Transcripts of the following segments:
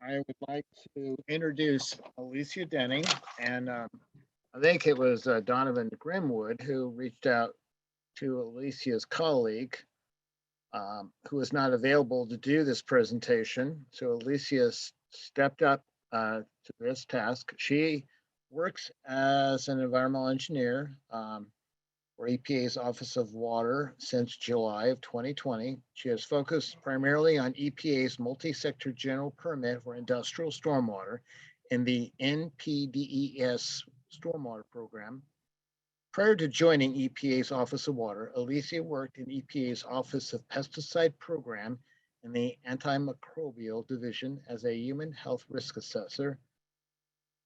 I would like to introduce Alicia Denning, and I think it was Donovan Grimwood who reached out to Alicia's colleague, who was not available to do this presentation. So Alicia stepped up to this task. She works as an environmental engineer for EPA's Office of Water since July of 2020. She has focused primarily on EPA's multi-sector general permit for industrial stormwater in the NPDES stormwater program. Prior to joining EPA's Office of Water, Alicia worked in EPA's Office of Pesticide Program in the Antimicrobial Division as a human health risk assessor.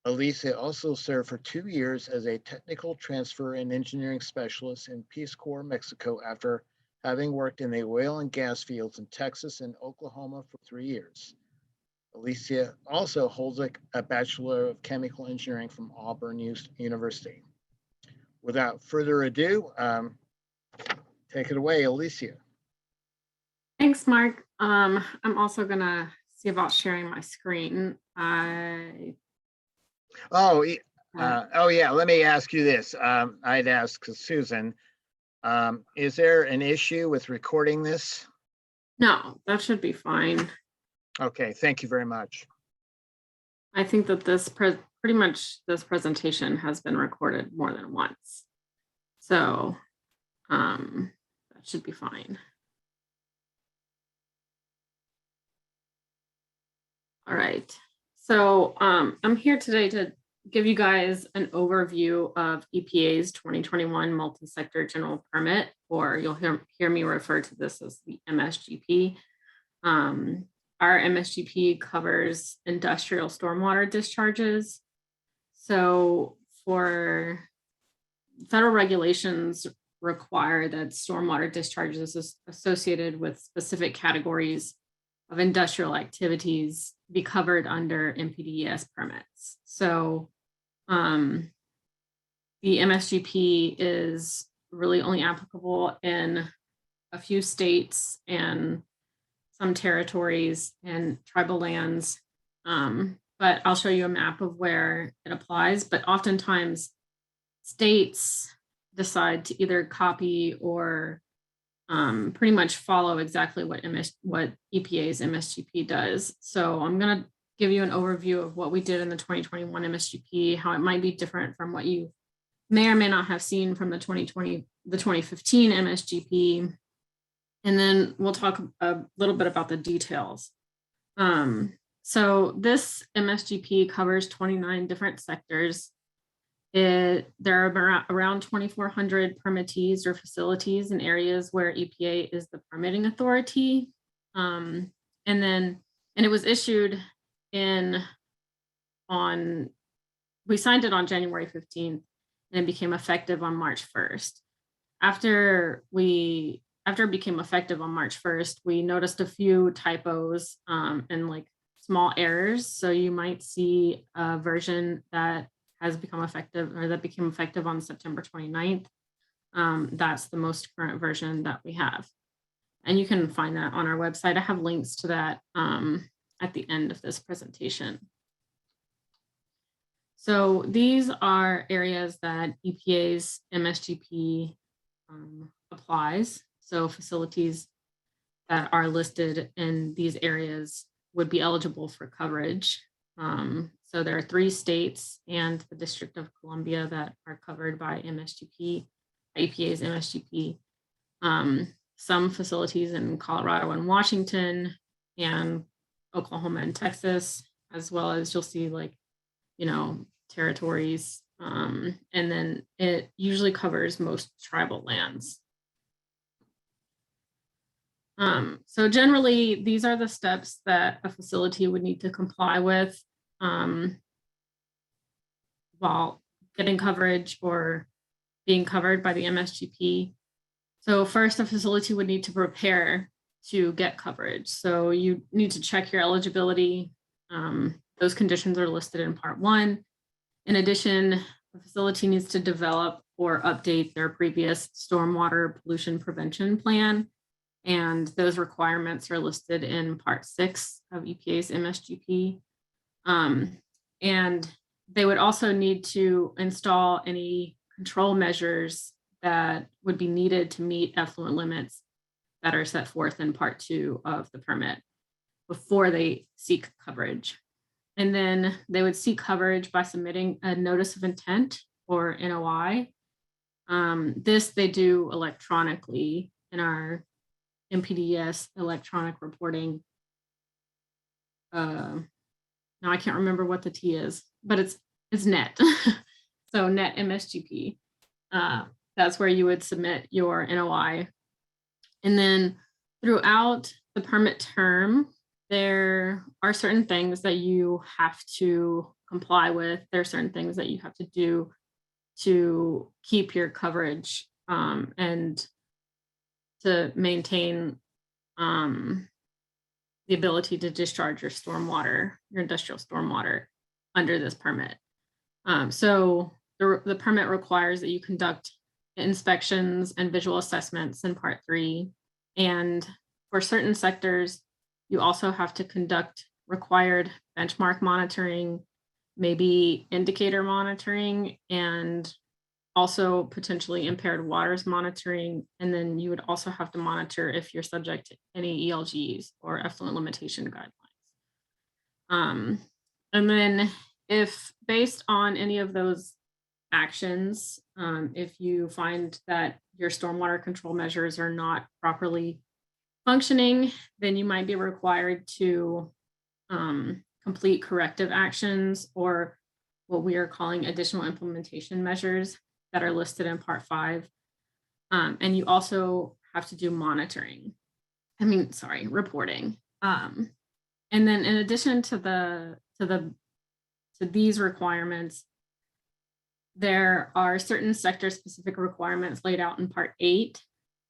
Alicia also served for 2 years as a technical transfer and engineering specialist in Peace Corps, Mexico, after having worked in the oil and gas fields in Texas and Oklahoma for 3 years. Alicia also holds a Bachelor of Chemical Engineering from Auburn University. Without further ado, take it away, Alicia. Thanks, Mark. I'm also gonna see about sharing my screen. Oh yeah, let me ask you this. I'd ask Susan, is there an issue with recording this? No, that should be fine. Okay, thank you very much. I think that this pretty much this presentation has been recorded more than once. So that should be fine. All right. So I'm here today to give you guys an overview of EPA's 2021 multi-sector general permit, or you'll hear me refer to this as the MSGP. Our MSGP covers industrial stormwater discharges. So for federal regulations require that stormwater discharges associated with specific categories of industrial activities be covered under NPDES permits. So the MSGP is really only applicable in a few states and some territories and tribal lands. But I'll show you a map of where it applies. But oftentimes states decide to either copy or pretty much follow exactly what EPA's MSGP does. So I'm going to give you an overview of what we did in the 2021 MSGP, how it might be different from what you may or may not have seen from the 2015 MSGP. And then we'll talk a little bit about the details. So this MSGP covers 29 different sectors. There are around 2,400 permittees or facilities in areas where EPA is the permitting authority. And it was issued we signed it on January 15th and it became effective on March 1st. After it became effective on March 1st, we noticed a few typos and like small errors. So you might see a version that has become effective or that became effective on September 29th. That's the most current version that we have. And you can find that on our website. I have links to that at the end of this presentation. So these are areas that EPA's MSGP applies. So facilities that are listed in these areas would be eligible for coverage. So there are 3 states and the District of Columbia that are covered by EPA's MSGP. Some facilities in Colorado and Washington and Oklahoma and Texas, as well as you'll see territories. And then it usually covers most tribal lands. So generally, these are the steps that a facility would need to comply with while getting coverage or being covered by the MSGP. So first, a facility would need to prepare to get coverage. So you need to check your eligibility. Those conditions are listed in Part 1. In addition, the facility needs to develop or update their previous stormwater pollution prevention plan. And those requirements are listed in Part 6 of EPA's MSGP. And they would also need to install any control measures that would be needed to meet effluent limits that are set forth in Part 2 of the permit before they seek coverage. And then they would seek coverage by submitting a notice of intent or NOI. This they do electronically in our MPDS electronic reporting. Now I can't remember what the T is, but it's net. So net MSGP. That's where you would submit your NOI. And then throughout the permit term, there are certain things that you have to comply with. There are certain things that you have to do to keep your coverage and to maintain the ability to discharge your stormwater, your industrial stormwater under this permit. So the permit requires that you conduct inspections and visual assessments in Part 3. And for certain sectors, you also have to conduct required benchmark monitoring, maybe indicator monitoring, and also potentially impaired waters monitoring. And then you would also have to monitor if you're subject to any ELGs or effluent limitation guidelines. And then if based on any of those actions, if you find that your stormwater control measures are not properly functioning, then you might be required to complete corrective actions, or what we are calling additional implementation measures that are listed in Part 5. And you also have to do reporting. And then in addition to these requirements, there are certain sector specific requirements laid out in Part 8.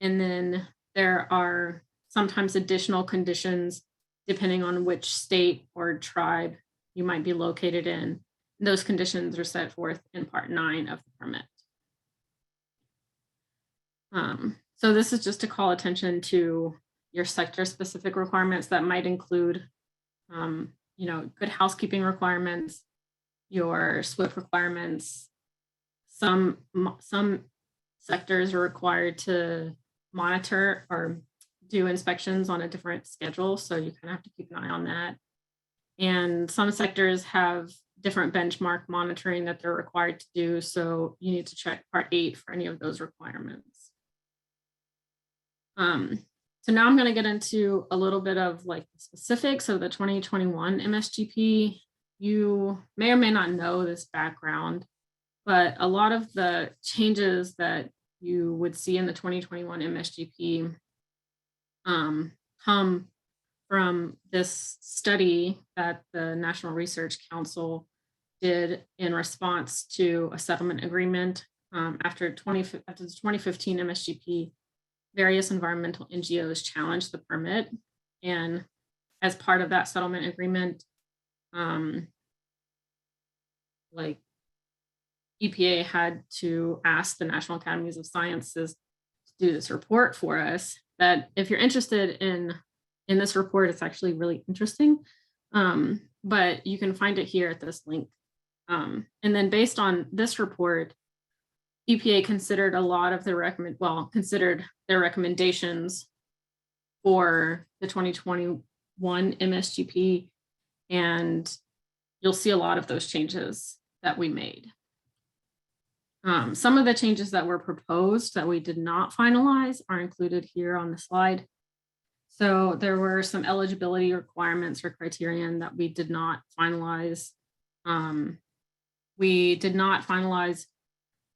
And then there are sometimes additional conditions depending on which state or tribe you might be located in. Those conditions are set forth in Part 9 of the permit. So this is just to call attention to your sector specific requirements that might include, good housekeeping requirements, your SWIP requirements. Some sectors are required to monitor or do inspections on a different schedule, so you kind of have to keep an eye on that. And some sectors have different benchmark monitoring that they're required to do, so you need to check Part 8 for any of those requirements. So now I'm going to get into a little bit of like the specifics of the 2021 MSGP. You may or may not know this background, but a lot of the changes that you would see in the 2021 MSGP come from this study that the National Research Council did in response to a settlement agreement after the 2015 MSGP. Various environmental NGOs challenged the permit, and as part of that settlement agreement, EPA had to ask the National Academies of Sciences to do this report for us. That if you're interested in this report, it's actually really interesting, but you can find it here at this link. And then based on this report, EPA considered a lot of considered their recommendations for the 2021 MSGP, and you'll see a lot of those changes that we made. Some of the changes that were proposed that we did not finalize are included here on the slide. So there were some eligibility requirements or criterion that we did not finalize. We did not finalize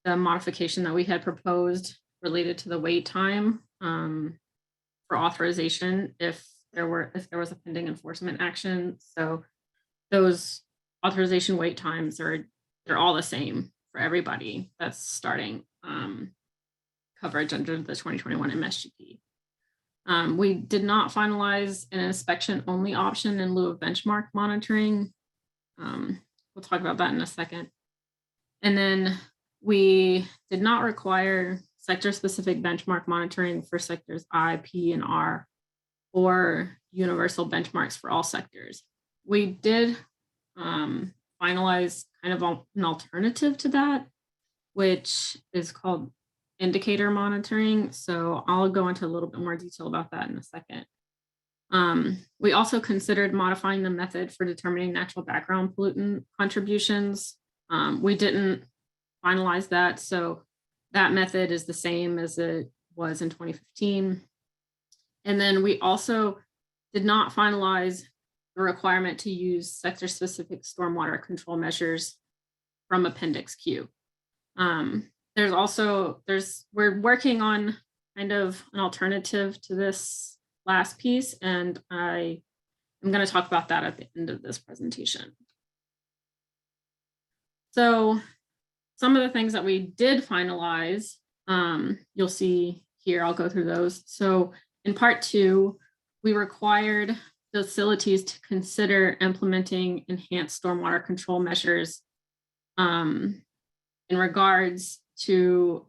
the modification that we had proposed related to the wait time for authorization if there was a pending enforcement action. So those authorization wait times they're all the same for everybody that's starting coverage under the 2021 MSGP. We did not finalize an inspection only option in lieu of benchmark monitoring. We'll talk about that in a second. And then we did not require sector-specific benchmark monitoring for sectors I, P, and R, or universal benchmarks for all sectors. We did finalize kind of an alternative to that, which is called indicator monitoring. So I'll go into a little bit more detail about that in a second. We also considered modifying the method for determining natural background pollutant contributions. We didn't finalize that, so that method is the same as it was in 2015. And then we also did not finalize the requirement to use sector-specific stormwater control measures from Appendix Q. We're working on kind of an alternative to this last piece, and I am going to talk about that at the end of this presentation. So some of the things that we did finalize, you'll see here, I'll go through those. So in part 2, we required facilities to consider implementing enhanced stormwater control measures in regards to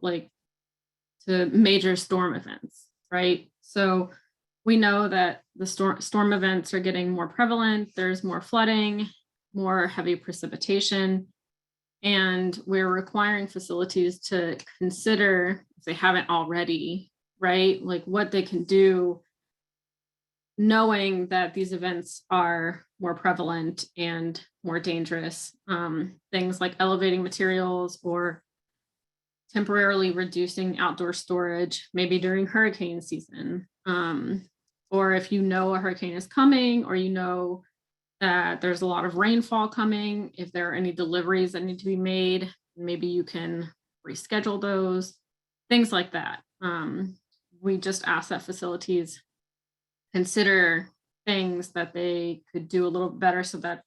major storm events, right? So we know that the storm events are getting more prevalent. There's more flooding, more heavy precipitation, and we're requiring facilities to consider, if they haven't already, right, like what they can do, knowing that these events are more prevalent and more dangerous. Things like elevating materials or temporarily reducing outdoor storage, maybe during hurricane season. Or if you know a hurricane is coming, or you know that there's a lot of rainfall coming, if there are any deliveries that need to be made, maybe you can reschedule those, things like that. We just ask that facilities consider things that they could do a little better so that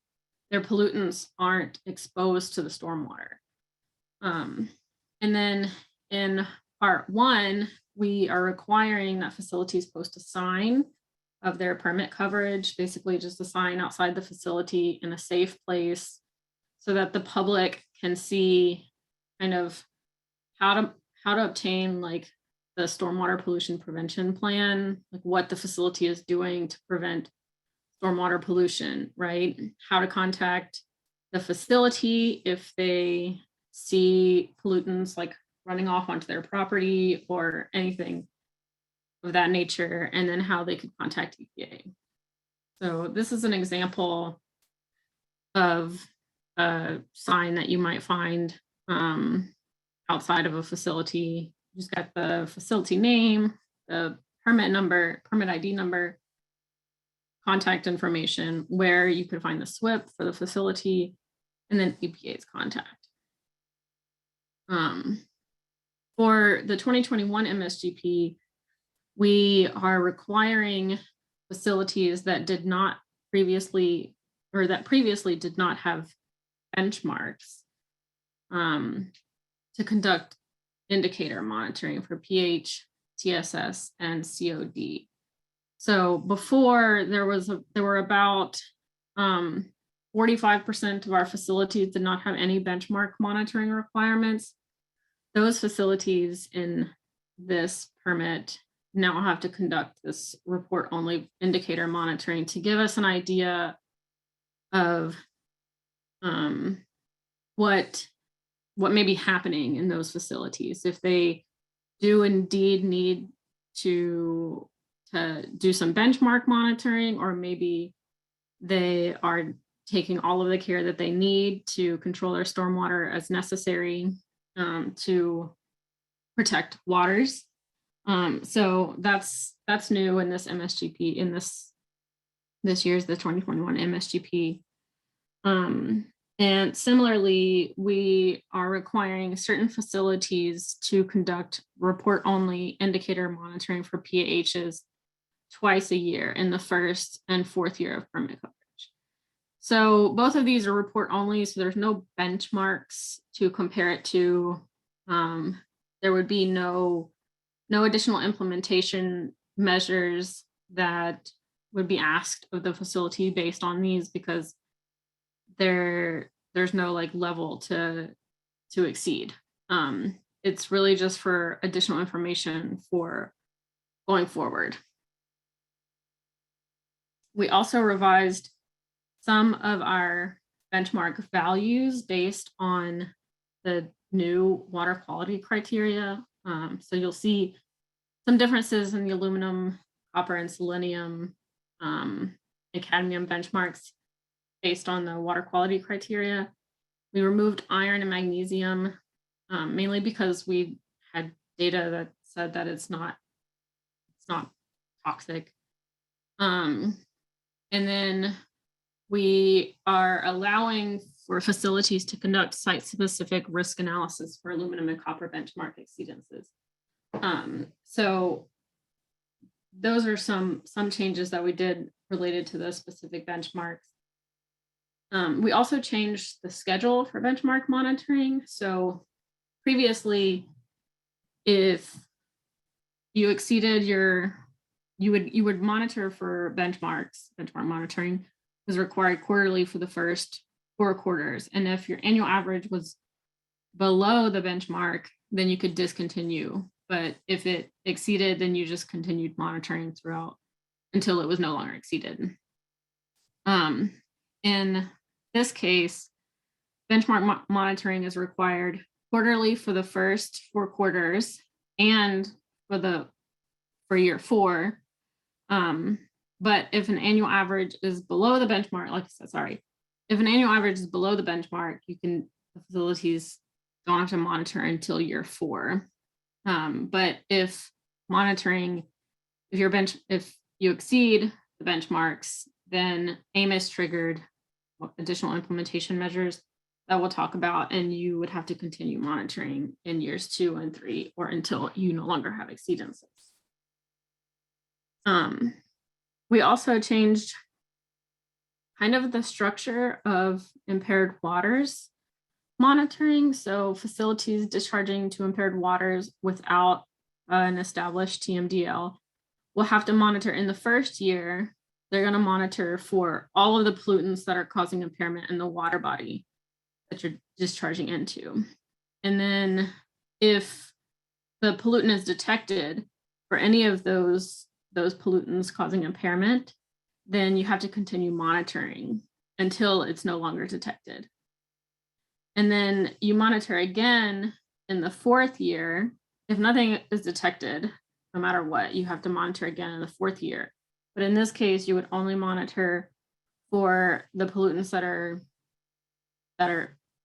their pollutants aren't exposed to the stormwater. And then in part 1, we are requiring that facilities post a sign of their permit coverage, basically just a sign outside the facility in a safe place so that the public can see kind of how to obtain like the stormwater pollution prevention plan, like what the facility is doing to prevent stormwater pollution, right? How to contact the facility if they see pollutants like running off onto their property or anything of that nature, and then how they could contact EPA. So this is an example of a sign that you might find outside of a facility. You just got the facility name, the permit number, permit ID number, contact information, where you could find the SWIP for the facility, and then EPA's contact. For the 2021 MSGP, we are requiring facilities that did not previously, or that previously did not have benchmarks, to conduct indicator monitoring for pH, TSS, and COD. So before there were about 45% of our facilities did not have any benchmark monitoring requirements. Those facilities in this permit now have to conduct this report only indicator monitoring to give us an idea of what may be happening in those facilities. If they do indeed need to do some benchmark monitoring, or maybe they are taking all of the care that they need to control their stormwater as necessary to protect waters. So that's new in this MSGP, in this year's the 2021 MSGP. And similarly, we are requiring certain facilities to conduct report only indicator monitoring for PAHs twice a year in the first and fourth year of permit coverage. So both of these are report only, so there's no benchmarks to compare it to. There would be no additional implementation measures that would be asked of the facility based on these, because there's no like level to exceed. It's really just for additional information for going forward. We also revised some of our benchmark values based on the new water quality criteria. So you'll see some differences in the aluminum, copper, and selenium, and cadmium benchmarks based on the water quality criteria. We removed iron and magnesium, mainly because we had data that said that it's not toxic. And then we are allowing for facilities to conduct site-specific risk analysis for aluminum and copper benchmark exceedances. So those are some changes that we did related to those specific benchmarks. We also changed the schedule for benchmark monitoring. So previously, if you exceeded you would monitor for benchmarks. Benchmark monitoring was required quarterly for the first 4 quarters. And if your annual average was below the benchmark, then you could discontinue. But if it exceeded, then you just continued monitoring throughout until it was no longer exceeded. In this case, benchmark monitoring is required quarterly for the first 4 quarters and for year 4. But if an annual average is below the benchmark, like I said, if an annual average is below the benchmark, the facilities don't have to monitor until year 4. But if you exceed the benchmarks, then AIM is triggered, additional implementation measures that we'll talk about, and you would have to continue monitoring in years 2 and 3 or until you no longer have exceedances. We also changed kind of the structure of impaired waters monitoring. So facilities discharging to impaired waters without an established TMDL will have to monitor in the first year. They're going to monitor for all of the pollutants that are causing impairment in the water body that you're discharging into. And then if the pollutant is detected for any of those pollutants causing impairment, then you have to continue monitoring until it's no longer detected. And then you monitor again in the 4th year. If nothing is detected, no matter what, you have to monitor again in the 4th year. But in this case, you would only monitor for the pollutants that are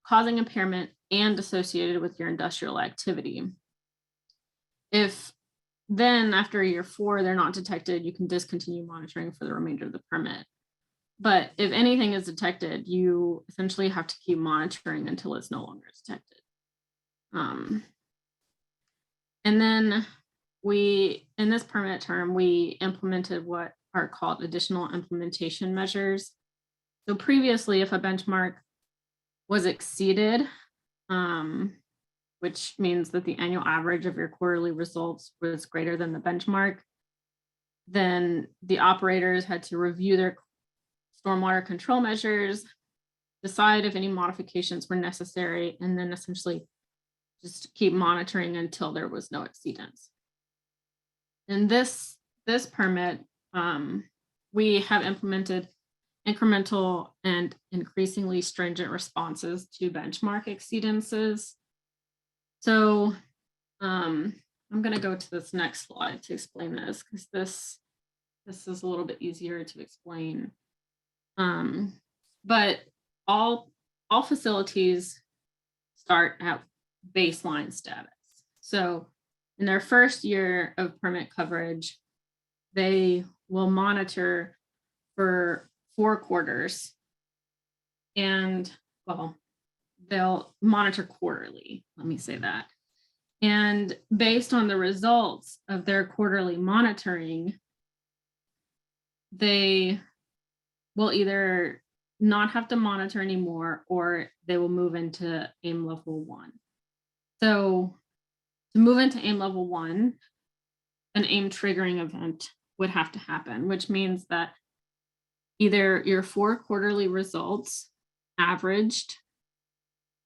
causing impairment and associated with your industrial activity. If then after year 4, they're not detected, you can discontinue monitoring for the remainder of the permit. But if anything is detected, you essentially have to keep monitoring until it's no longer detected. And then in this permit term, we implemented what are called additional implementation measures. So previously, if a benchmark was exceeded, which means that the annual average of your quarterly results was greater than the benchmark, then the operators had to review their stormwater control measures, decide if any modifications were necessary, and then essentially just keep monitoring until there was no exceedance. In this permit, we have implemented incremental and increasingly stringent responses to benchmark exceedances. So I'm going to go to this next slide to explain this, because this is a little bit easier to explain. But all facilities start at baseline status. So in their first year of permit coverage, they will monitor for 4 quarters, and they'll monitor quarterly, let me say that. And based on the results of their quarterly monitoring, they will either not have to monitor anymore, or they will move into AIM level 1. So to move into AIM level 1, an AIM triggering event would have to happen, which means that either your 4 quarterly results averaged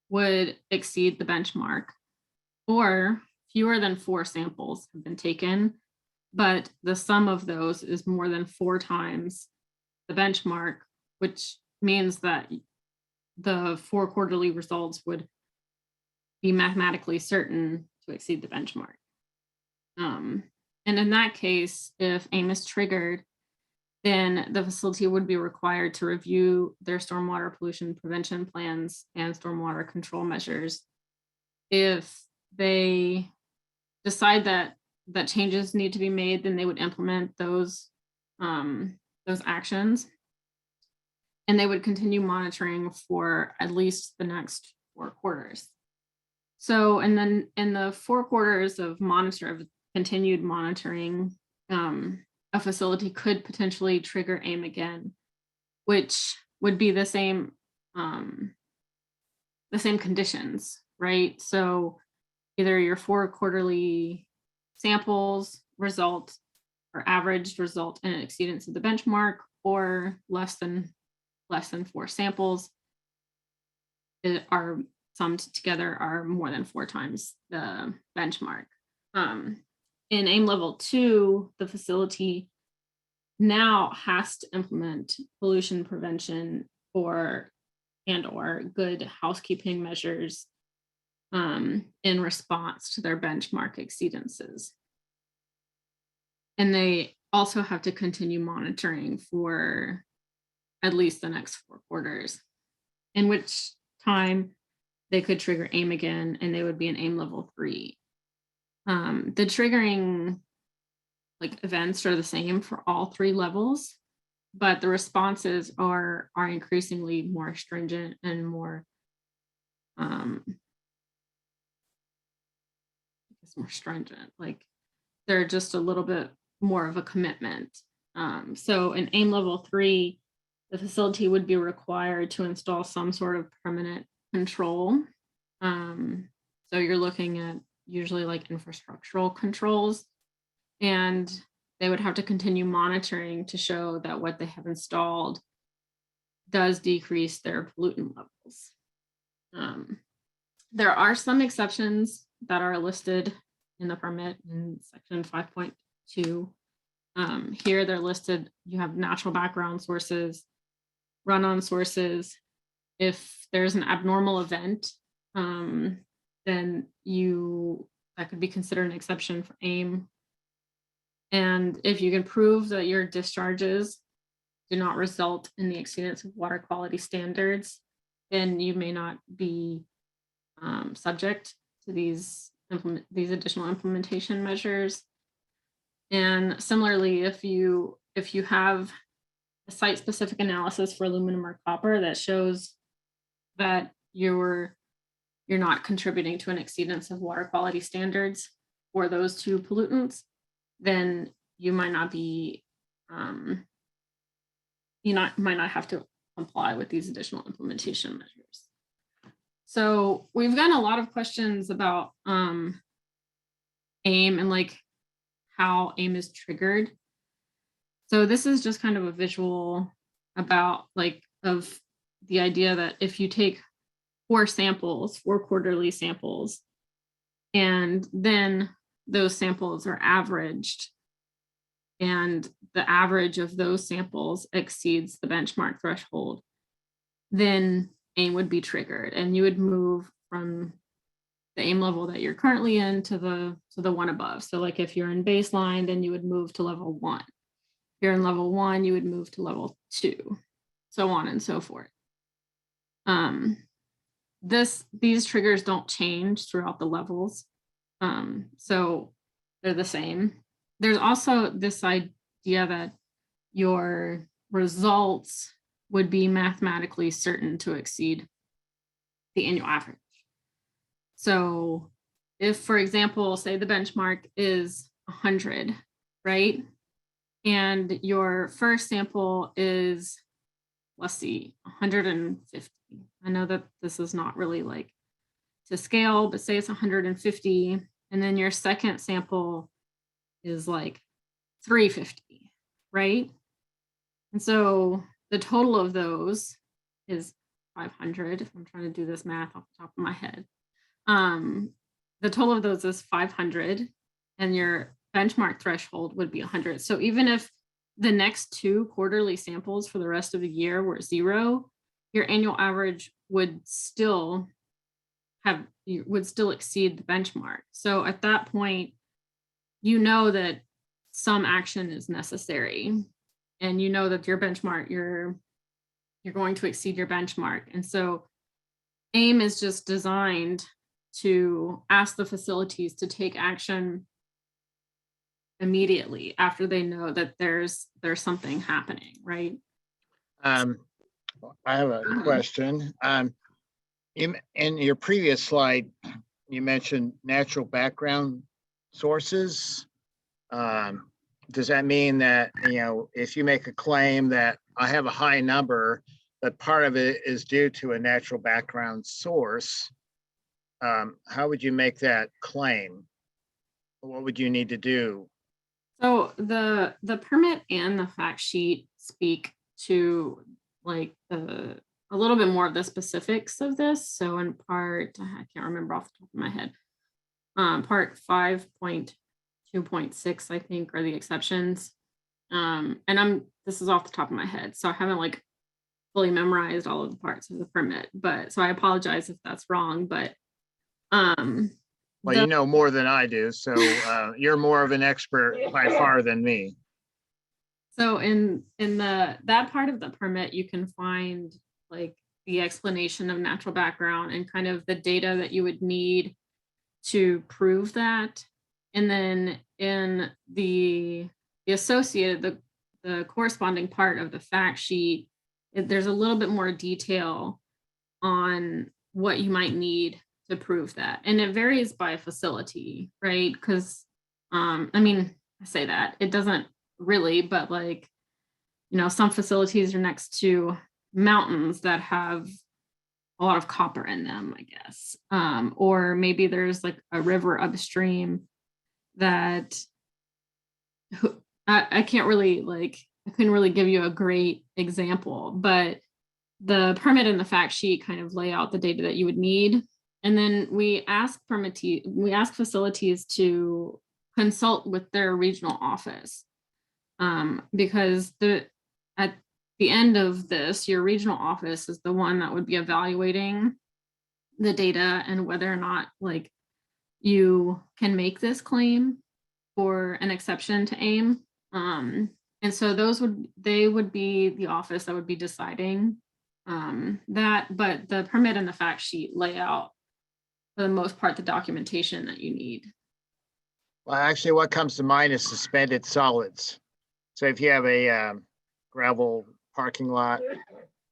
would exceed the benchmark, or fewer than 4 samples have been taken, but the sum of those is more than 4 times the benchmark, which means that the 4 quarterly results would be mathematically certain to exceed the benchmark. And in that case, if AIM is triggered, then the facility would be required to review their stormwater pollution prevention plans and stormwater control measures. If they decide that changes need to be made, then they would implement those actions, and they would continue monitoring for at least the next 4 quarters. So, and then in the 4 quarters of continued monitoring, a facility could potentially trigger AIM again, which would be the same conditions, right? So either your 4 quarterly samples result or averaged result in an exceedance of the benchmark, or less than 4 samples are summed together are more than 4 times the benchmark. In AIM level 2, the facility now has to implement pollution prevention or good housekeeping measures in response to their benchmark exceedances. And they also have to continue monitoring for at least the next 4 quarters, in which time they could trigger AIM again, and they would be in AIM level 3. The triggering events are the same for all 3 levels, but the responses are increasingly more stringent and more stringent. Like, they're just a little bit more of a commitment. So in AIM level 3, the facility would be required to install some sort of permanent control. So you're looking at usually infrastructural controls, and they would have to continue monitoring to show that what they have installed does decrease their pollutant levels. There are some exceptions that are listed in the permit in section 5.2. Here they're listed. You have natural background sources, run-on sources. If there's an abnormal event, then that could be considered an exception for AIM. And if you can prove that your discharges do not result in the exceedance of water quality standards, then you may not be subject to these additional implementation measures. And similarly, if you have a site-specific analysis for aluminum or copper that shows that you're not contributing to an exceedance of water quality standards for those 2 pollutants, then you might not be might not have to comply with these additional implementation measures. So we've gotten a lot of questions about AIM and how AIM is triggered. So this is just kind of a visual about of the idea that if you take 4 quarterly samples, and then those samples are averaged, and the average of those samples exceeds the benchmark threshold, then AIM would be triggered, and you would move from the AIM level that you're currently in to the one above. So if you're in baseline, then you would move to level 1. If you're in level 1, you would move to level 2, so on and so forth. These triggers don't change throughout the levels, so they're the same. There's also this idea that your results would be mathematically certain to exceed the annual average. So if, for example, say the benchmark is 100, right? And your first sample is, let's see, 150. I know that this is not really to scale, but say it's 150. And then your second sample is 350, right? And so the total of those is 500. If I'm trying to do this math off the top of my head, the total of those is 500, and your benchmark threshold would be 100. So even if the next 2 quarterly samples for the rest of the year were 0, your annual average would still you would still exceed the benchmark. So at that point, you know that some action is necessary, and you know that your benchmark, you're going to exceed your benchmark. And so AIM is just designed to ask the facilities to take action immediately after they know that there's something happening, right? I have a Mhm. question. In your previous slide, you mentioned natural background sources. Does that mean that, if you make a claim that I have a high number, but part of it is due to a natural background source, how would you make that claim? What would you need to do? So the permit and the fact sheet speak to like a little bit more of the specifics of this. So in part, I can't remember off the top of my head. Part 5.2.6, I think, are the exceptions. And this is off the top of my head, so I haven't like fully memorized all of the parts of the permit. But so I apologize if that's wrong. But um, Well, the you know more than I do, so you're more of an expert by far than me. So in that part of the permit, you can find like the explanation of natural background and kind of the data that you would need to prove that. And then in the associated, the corresponding part of the fact sheet, there's a little bit more detail on what you might need to prove that. And it varies by facility, right? Because I mean, I say that it doesn't really, but like, some facilities are next to mountains that have a lot of copper in them, I guess. Or maybe there's like a river upstream that I can't really like, I couldn't really give you a great example, but the permit and the fact sheet kind of lay out the data that you would need. And then we ask facilities to consult with their regional office, because at the end of this, your regional office is the one that would be evaluating the data and whether or not like you can make this claim for an exception to AIM. And so they would be the office that would be deciding that, but the permit and the fact sheet lay out for the most part the documentation that you need. Well, actually, what comes to mind is suspended solids. So if you have a gravel parking lot,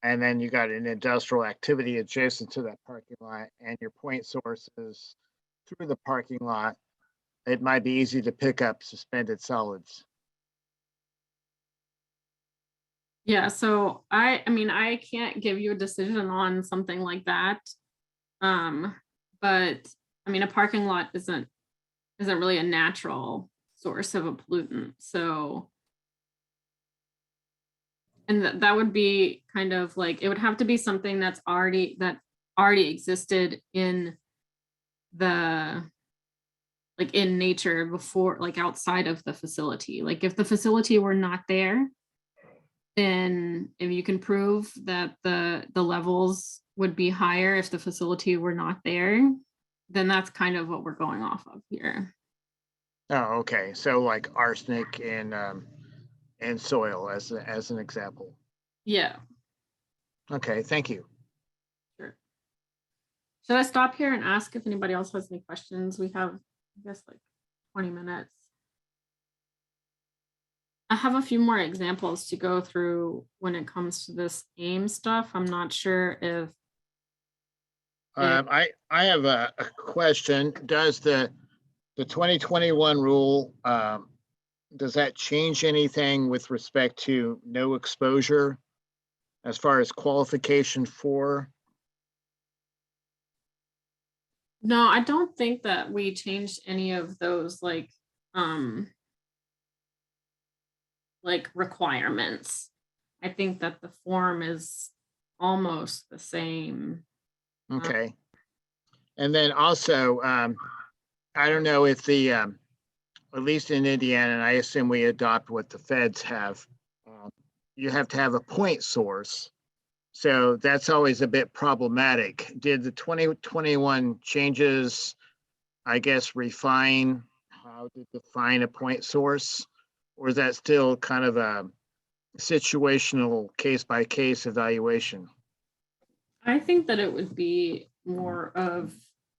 and then you got an industrial activity adjacent to that parking lot, and your point source is through the parking lot, it might be easy to pick up suspended solids. Yeah, so I mean I can't give you a decision on something like that. But I mean a parking lot isn't really a natural source of a pollutant. So and that would be kind of like, it would have to be something that already existed in the like in nature before, like outside of the facility. Like if the facility were not there, then if you can prove that the levels would be higher if the facility were not there, then that's kind of what we're going off of here. Oh, okay. So like arsenic and soil as an example. Yeah, Okay, thank you. sure. Should I stop here and ask if anybody else has any questions? We have, I guess, like 20 minutes. I have a few more examples to go through when it comes to this AIM stuff. I'm not sure if I have a question. Does the 2021 rule, does that change anything with respect to no exposure as far as qualification for? no, I don't think that we changed any of those like requirements. I think that the form is almost the same. Okay. And then also, I don't know if at least in Indiana, and I assume we adopt what the feds have, you have to have a point source So that's always a bit problematic. Did the 2021 changes, I guess, refine how to define a point source? Or is that still kind of a situational case-by-case evaluation? I think that it would be more of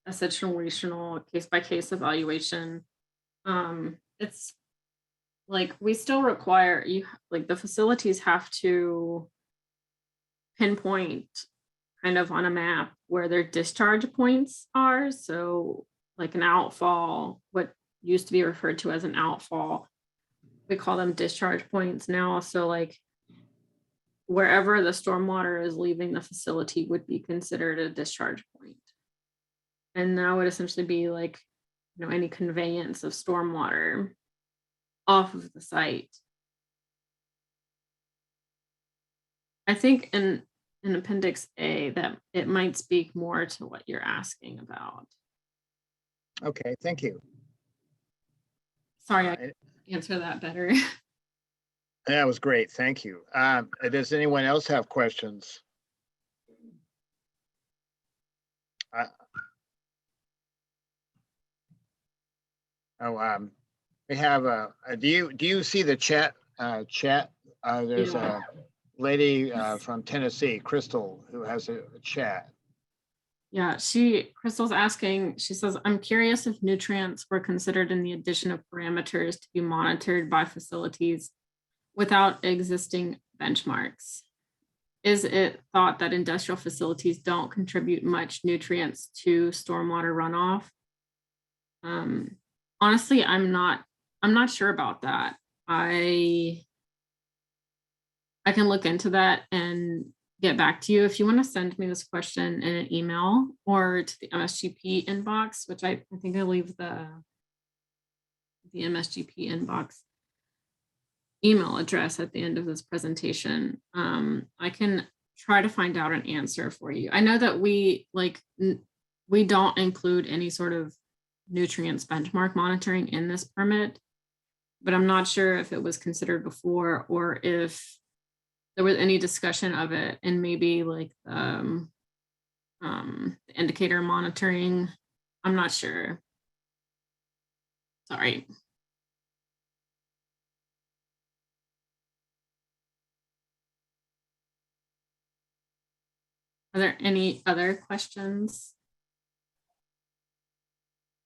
a situational case-by-case evaluation. It's like we still require like the facilities have to pinpoint kind of on a map where their discharge points are. So like an outfall, what used to be referred to as an outfall, we call them discharge points now. So like wherever the stormwater is leaving the facility would be considered a discharge point. And that would essentially be like, any conveyance of stormwater off of the site. I think in Appendix A that it might speak more to what you're asking about. Okay, thank you. Sorry, I can answer that better. That was great. Thank you. Does anyone else have questions? We have do you see the chat? There's Yeah. a lady from Tennessee, Crystal, who has a chat. Yeah, Crystal's asking, she says, I'm curious if nutrients were considered in the addition of parameters to be monitored by facilities without existing benchmarks. Is it thought that industrial facilities don't contribute much nutrients to stormwater runoff? Honestly, I'm not sure about that. I can look into that and get back to you. If you want to send me this question in an email or to the MSGP inbox, which I think I leave the MSGP inbox email address at the end of this presentation, I can try to find out an answer for you. I know that we don't include any sort of nutrients benchmark monitoring in this permit, but I'm not sure if it was considered before or if there was any discussion of it, and maybe like the indicator monitoring. I'm not sure. Sorry. Are there any other questions?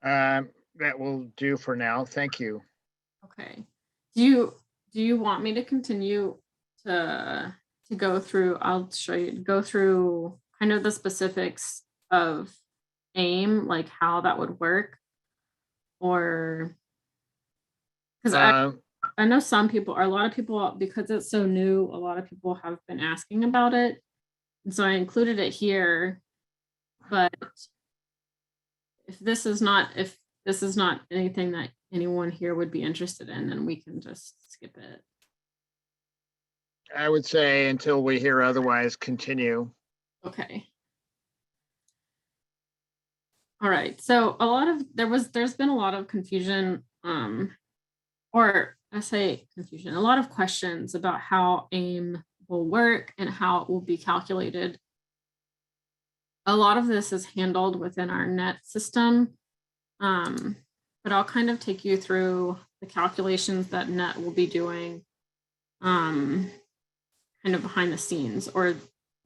That will do for now. Thank you. Okay. Do you want me to continue to go through? I'll show you, go through kind of the specifics of AIM, like how that would work, or because I know some people, or a lot of people, because it's so new, a lot of people have been asking about it, and so I included it here. But if this is not anything that anyone here would be interested in, then we can just skip it. I would say until we hear otherwise, continue. Okay. All right. So there's been a lot of confusion, or I say confusion, a lot of questions about how AIM will work and how it will be calculated. A lot of this is handled within our net system, but I'll kind of take you through the calculations that net will be doing, kind of behind the scenes, or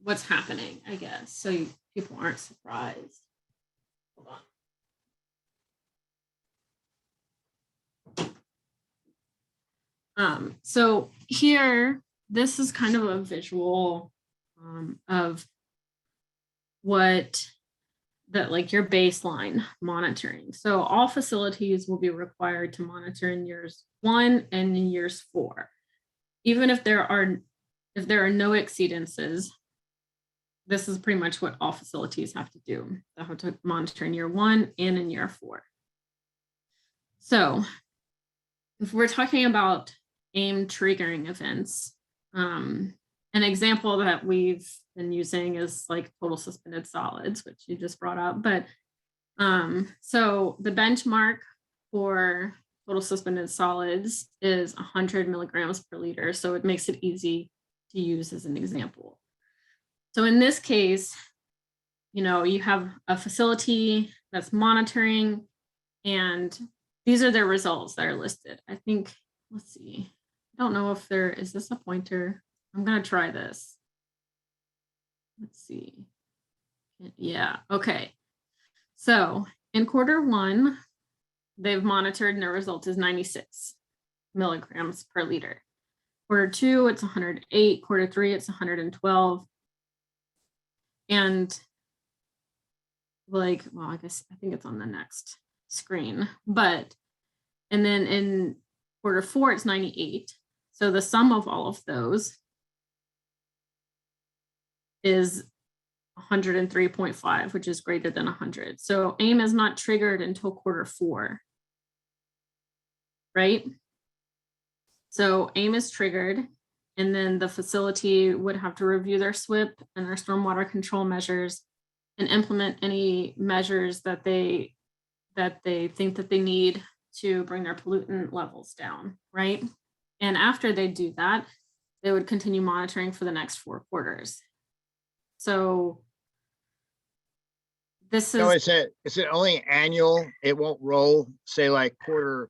what's happening, I guess, so people aren't surprised. Hold on. So here, this is kind of a visual of what that, like, your baseline monitoring. So all facilities will be required to monitor in years 1 and in years 4. Even if there are no exceedances, this is pretty much what all facilities have to do. They have to monitor in year 1 and in year 4. So if we're talking about AIM triggering events, an example that we've been using is like total suspended solids, which you just brought up. But so the benchmark for total suspended solids is 100 milligrams per liter. So it makes it easy to use as an example. So in this case, you have a facility that's monitoring, and these are their results that are listed. I think, let's see. I don't know if is this a pointer? I'm going to try this. Let's see. Yeah, okay. So in Q1, they've monitored and the result is 96 milligrams per liter. Q2, it's 108. Q3, it's 112. And well, I think it's on the next screen, and then in Q4, it's 98. So the sum of all of those is 103.5, which is greater than 100. So AIM is not triggered until Q4, right? So AIM is triggered, and then the facility would have to review their SWIP and their stormwater control measures and implement any measures that they think that they need to bring their pollutant levels down, right? And after they do that, they would continue monitoring for the next 4 quarters. So this is... So is it only annual? It won't roll, say like Q4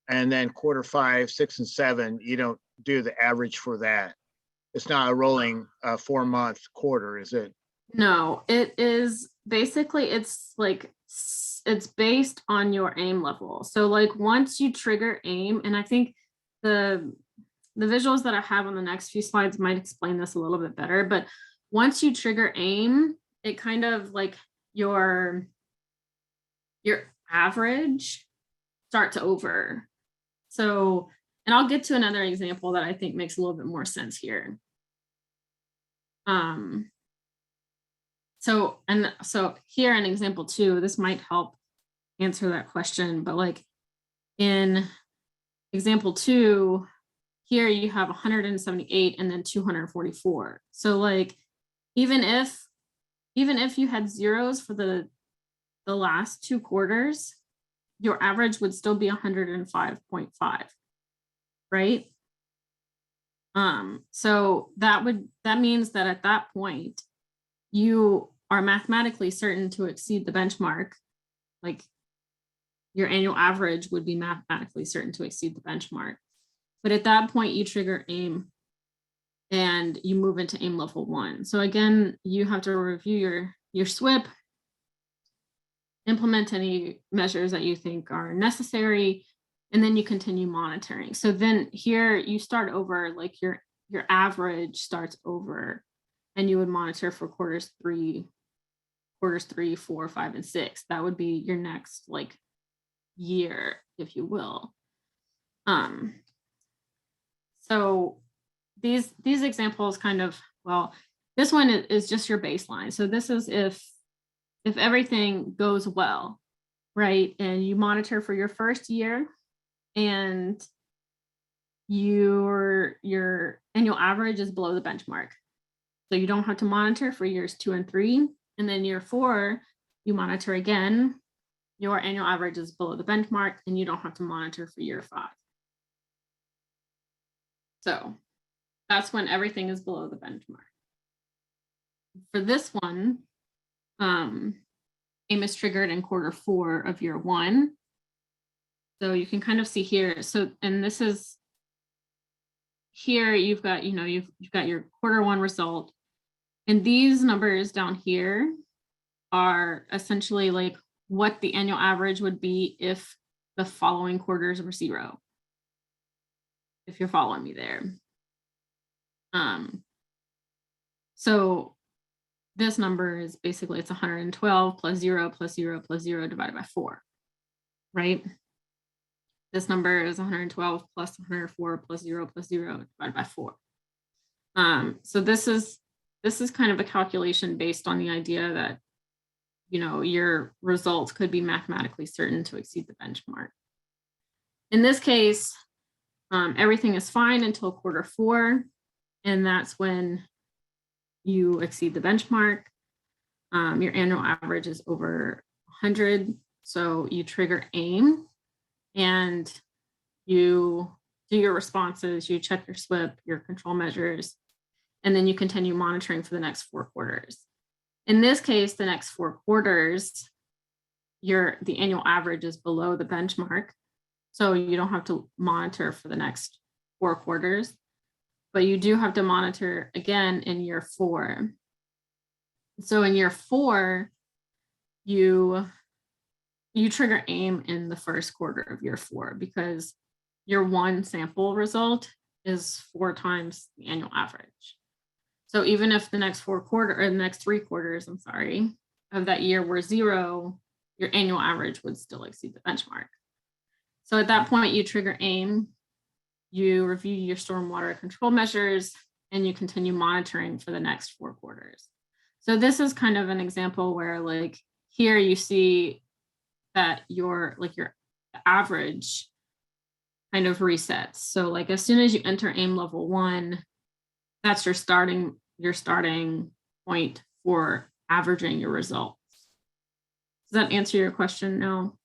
and then Q5, 6, and 7. You don't do the average for that. It's not a rolling 4-month quarter, is it? No, it is basically, it's based on your AIM level. So like once you trigger AIM, and I think the visuals that I have on the next few slides might explain this a little bit better, but once you trigger AIM, it kind of like your average starts over. So, and I'll get to another example that I think makes a little bit more sense here. So here in example 2, this might help answer that question, but like in example 2, here you have 178 and then 244. So like, even if you had zeros for the last 2 quarters, your average would still be 105.5, right? So that means that at that point, you are mathematically certain to exceed the benchmark. Like your annual average would be mathematically certain to exceed the benchmark. But at that point, you trigger AIM and you move into AIM level 1. So again, you have to review your SWIP, implement any measures that you think are necessary, and then you continue monitoring. So then here you start over, like your average starts over, and you would monitor for quarters 3, 4, 5, and 6. That would be your next like year, if you will. So these examples kind of, well, this one is just your baseline. So this is if everything goes well, right? And you monitor for your first year, and your annual average is below the benchmark. So you don't have to monitor for years 2 and 3. And then year 4, you monitor again. Your annual average is below the benchmark, and you don't have to monitor for year 5. So that's when everything is below the benchmark. For this one, AIM is triggered in Q4 of year 1. So you can kind of see here. So, and this is here, you've got, you've got your Q1 result. And these numbers down here are essentially like what the annual average would be if the following quarters were 0. If you're following me there. So this number is basically, it's 112 plus 0 plus 0 plus 0 divided by 4, right? This number is 112 plus 104 plus 0 plus 0 divided by 4. So this is kind of a calculation based on the idea that, your results could be mathematically certain to exceed the benchmark. In this case, everything is fine until Q4, and that's when you exceed the benchmark. Your annual average is over 100, so you trigger AIM, and you do your responses, you check your SWIP, your control measures, and then you continue monitoring for the next 4 quarters. In this case, the next 4 quarters, the annual average is below the benchmark. So you don't have to monitor for the next 4 quarters, but you do have to monitor again in year 4. So in year 4, you trigger AIM in the first quarter of year 4 because your 1 sample result is 4 times the annual average. So even if the next 3 quarters, I'm sorry, of that year were 0, your annual average would still exceed the benchmark. So at that point, you trigger AIM, you review your stormwater control measures, and you continue monitoring for the next 4 quarters. So this is kind of an example where, like, here you see that your average kind of resets. So like as soon as you enter AIM level 1, that's your starting point for averaging your results. Does that answer your question? No?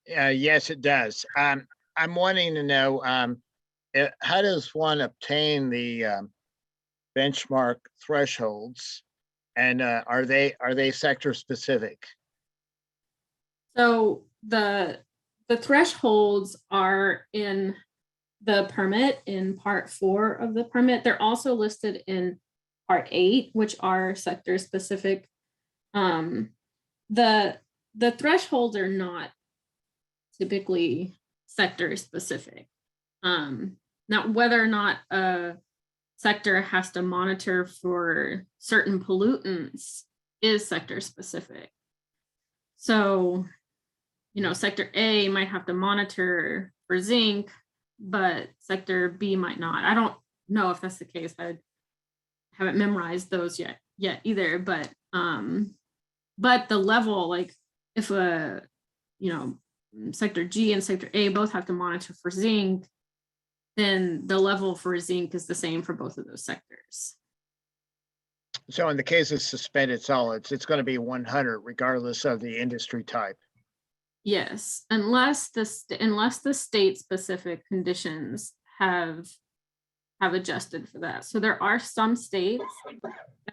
Yes, it does. I'm wanting to know, how does one obtain the benchmark thresholds, and are they sector specific? So the thresholds are in the permit in part 4 of the permit. They're also listed in part 8, which are sector specific. The thresholds are not typically sector specific. Now, whether or not a sector has to monitor for certain pollutants is sector specific. So, sector A might have to monitor for zinc, but sector B might not. I don't know if that's the case. I haven't memorized those yet either, but the level, like if sector G and sector A both have to monitor for zinc, then the level for zinc is the same for both of those sectors. So in the case of suspended solids, it's going to be 100 regardless of the industry type. Yes, unless the state specific conditions have adjusted for that. So there are some states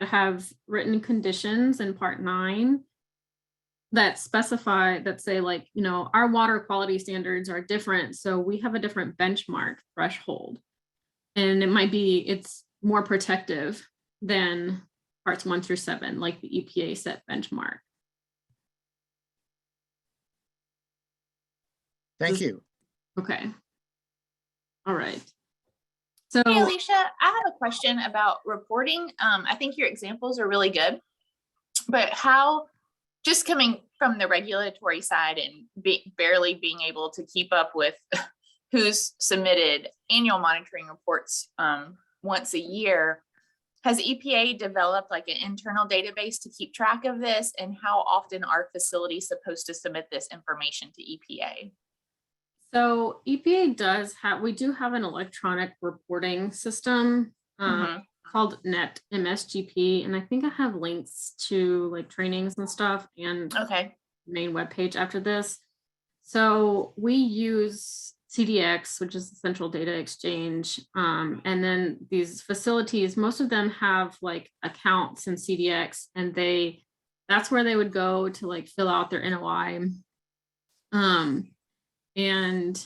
that have written conditions in part 9 that specify, that say, like, our water quality standards are different, so we have a different benchmark threshold, and it's more protective than parts 1 through 7, like the EPA set benchmark. Thank you. Okay. All right. So, hey, Alicia, I have a question about reporting. I think your examples are really good, but how, just coming from the regulatory side and barely being able to keep up with who's submitted annual monitoring reports once a year, has EPA developed like an internal database to keep track of this? And how often are facilities supposed to submit this information to EPA? So EPA we do have an electronic reporting system called Net MSGP, and I think I have links to like trainings and stuff and main webpage after this. So we use CDX, which is the Central Data Exchange, and then these facilities, most of them have like accounts in CDX, and that's where they would go to like fill out their NOI. And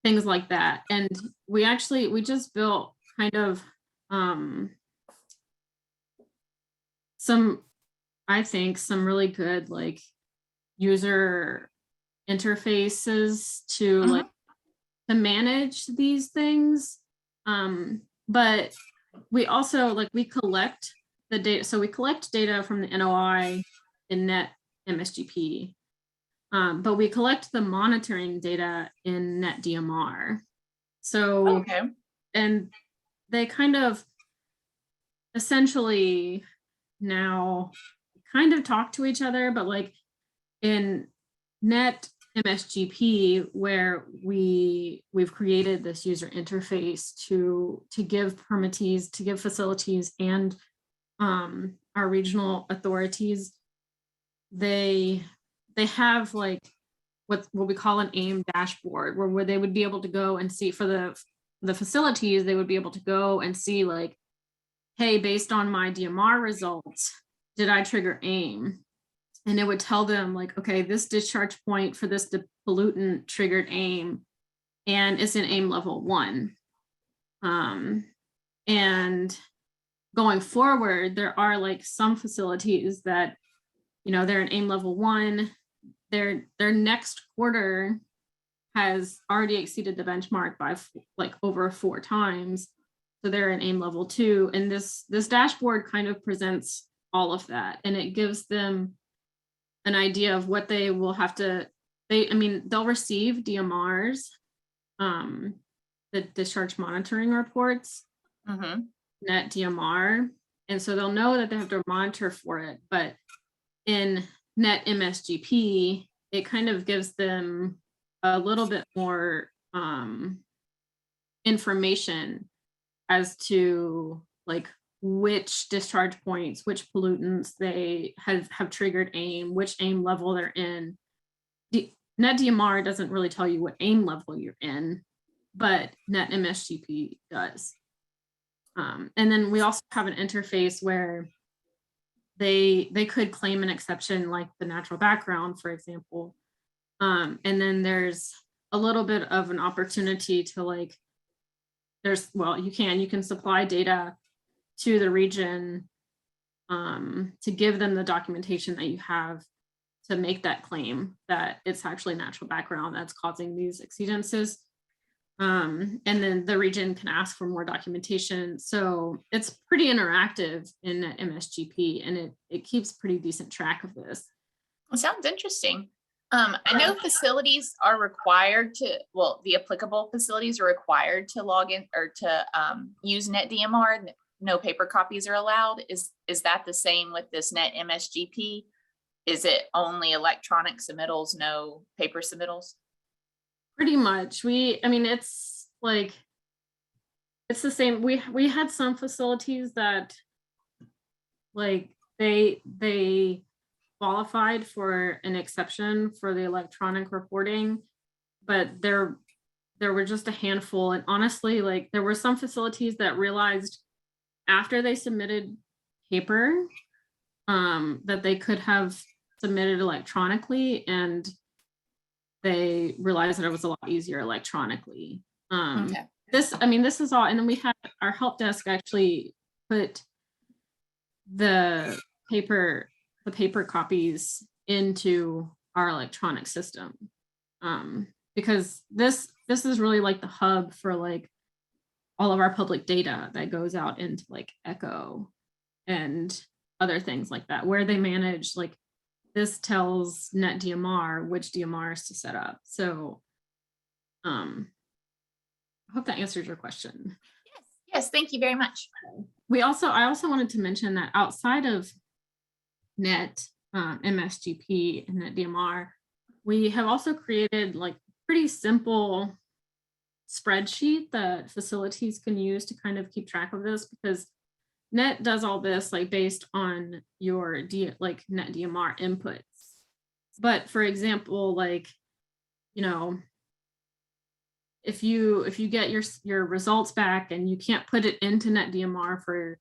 things like that. And we just built kind of some really good like user interfaces to like to manage these things. But we also we collect the data. So we collect data from the NOI in Net MSGP. But we collect the monitoring data in Net DMR. So, and they kind of essentially now kind of talk to each other, but like in Net MSGP, where we've created this user interface to give permittees, to give facilities and our regional authorities, they have like what we call an AIM dashboard, where they would be able to go and see for the the facilities, they would be able to go and see like, hey, based on my DMR results, did I trigger AIM? And it would tell them like, okay, this discharge point for this pollutant triggered AIM, and it's in AIM level 1. And going forward, there are like some facilities that, you know, they're in AIM level 1. Their next quarter has already exceeded the benchmark by like over 4 times. So they're in AIM level 2. And this dashboard kind of presents all of that. And it gives them an idea of what they will have to, they'll receive DMRs, the discharge monitoring reports, net DMR. And so they'll know that they have to monitor for it. But in net MSGP, it kind of gives them a little bit more information as to like which discharge points, which pollutants they have triggered AIM, which AIM level they're in. Net DMR doesn't really tell you what AIM level you're in, but net MSGP does. And then we also have an interface where they could claim an exception like the natural background, for example. And then there's a little bit of an opportunity to like, you can supply data to the region to give them the documentation that you have to make that claim that it's actually natural background that's causing these exceedances. And then the region can ask for more documentation. So it's pretty interactive in MSGP, and it keeps pretty decent track of this. It sounds interesting. I know facilities are required to, the applicable facilities are required to log in or to use NetDMR. No paper copies are allowed. Is that the same with this net MSGP? Is it only electronic submittals, no paper submittals? Pretty much. It's like, it's the same. We had some facilities that like they qualified for an exception for the electronic reporting, but there were just a handful. And honestly, like there were some facilities that realized after they submitted paper that they could have submitted electronically, and they realized that it was a lot easier electronically. Okay. This is all, and then we had our help desk actually put the paper copies into our electronic system, because this is really like the hub for like all of our public data that goes out into like Echo and other things like that, where they manage like this tells NetDMR which DMRs to set up. So I hope that answers your question. Yes, thank you very much. I also wanted to mention that outside of net MSGP and NetDMR, we have also created like pretty simple spreadsheet that facilities can use to kind of keep track of this, because Net does all this like based on your net DMR inputs. But for example, like, you know, if you get your results back and you can't put it into net DMR for,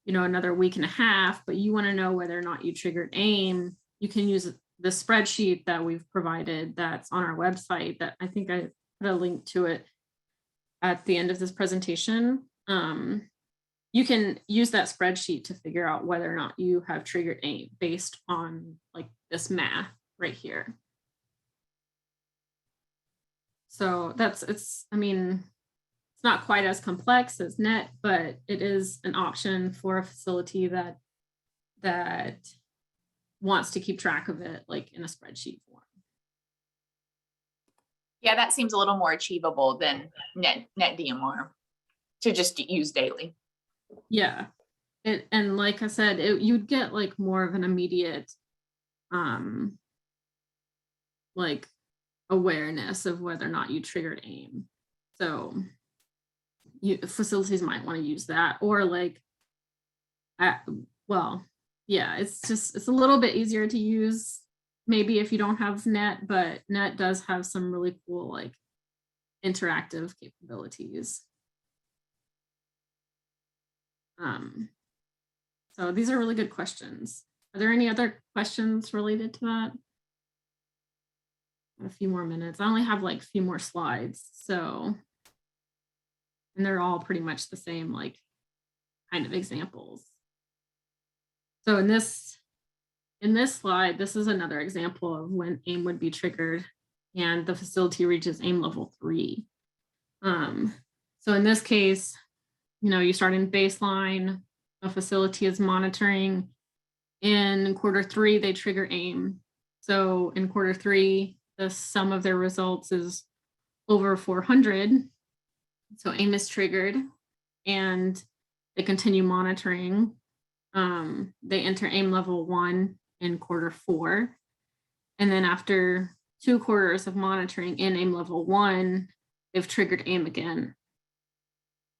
you know, another week and a half, but you want to know whether or not you triggered AIM, you can use the spreadsheet that we've provided that's on our website, that I think I put a link to it at the end of this presentation. You can use that spreadsheet to figure out whether or not you have triggered AIM based on like this math right here. So it's not quite as complex as Net, but it is an option for a facility that wants to keep track of it like in a spreadsheet form. Yeah, that seems a little more achievable than NetDMR to just use daily. Yeah, and like I said, you'd get like more of an immediate like awareness of whether or not you triggered AIM. So facilities might want to use that, or like it's a little bit easier to use maybe if you don't have Net, but Net does have some really cool like interactive capabilities. So these are really good questions. Are there any other questions related to that? A few more minutes. I only have like a few more slides, so, and they're all pretty much the same, like, kind of examples. So in this slide, this is another example of when AIM would be triggered and the facility reaches AIM level 3. So in this case, you start in baseline, a facility is monitoring. In quarter 3, they trigger AIM. So in quarter 3, the sum of their results is over 400. So AIM is triggered and they continue monitoring. They enter AIM level 1 in quarter 4. And then after 2 quarters of monitoring in AIM level 1, they've triggered AIM again.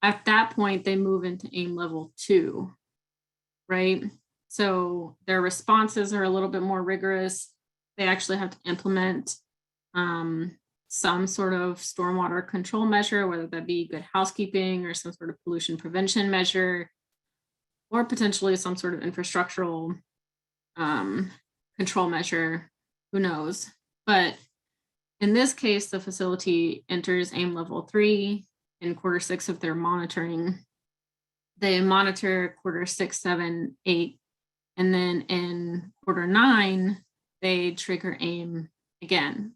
At that point, they move into AIM level 2, right? So their responses are a little bit more rigorous. They actually have to implement some sort of stormwater control measure, whether that be good housekeeping or some sort of pollution prevention measure, or potentially some sort of infrastructural control measure, who knows. But in this case, the facility enters AIM level 3 in quarter 6 of their monitoring. They monitor quarter 6, 7, 8, and then in quarter 9, they trigger AIM again.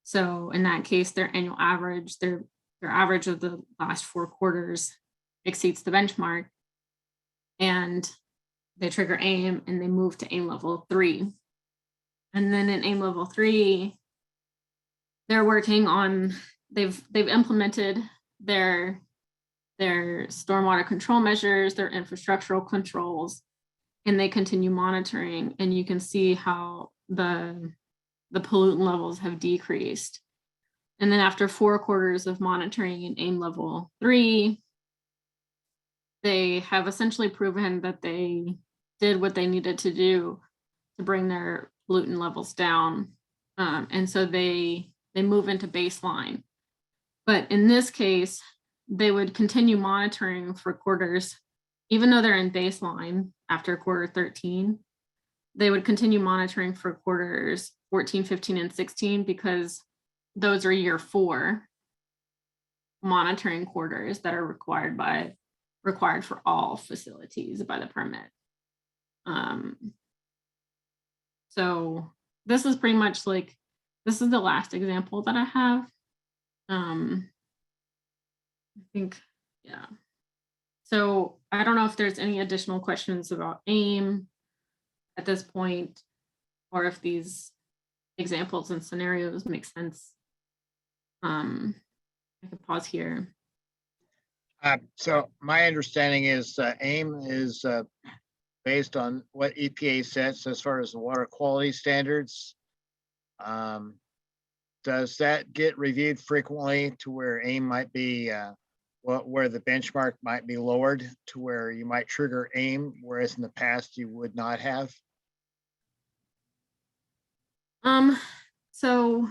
So in that case, their annual average, their average of the last 4 quarters exceeds the benchmark, and they trigger AIM and they move to AIM level 3. And then in AIM level 3, they're working on, they've implemented their stormwater control measures, their infrastructural controls, and they continue monitoring. And you can see how the pollutant levels have decreased. And then after 4 quarters of monitoring in AIM level 3, they have essentially proven that they did what they needed to do to bring their pollutant levels down. And so they move into baseline. But in this case, they would continue monitoring for quarters, even though they're in baseline after quarter 13, they would continue monitoring for quarters 14, 15, and 16, because those are year 4 monitoring quarters that are required for all facilities by the permit. So this is pretty much like, this is the last example that I have. I think, yeah. So I don't know if there's any additional questions about AIM at this point, or if these examples and scenarios make sense. I can pause here. So my understanding is AIM is based on what EPA sets as far as the water quality standards. Does that get reviewed frequently to where AIM might be, where the benchmark might be lowered to where you might trigger AIM, whereas in the past you would not have? So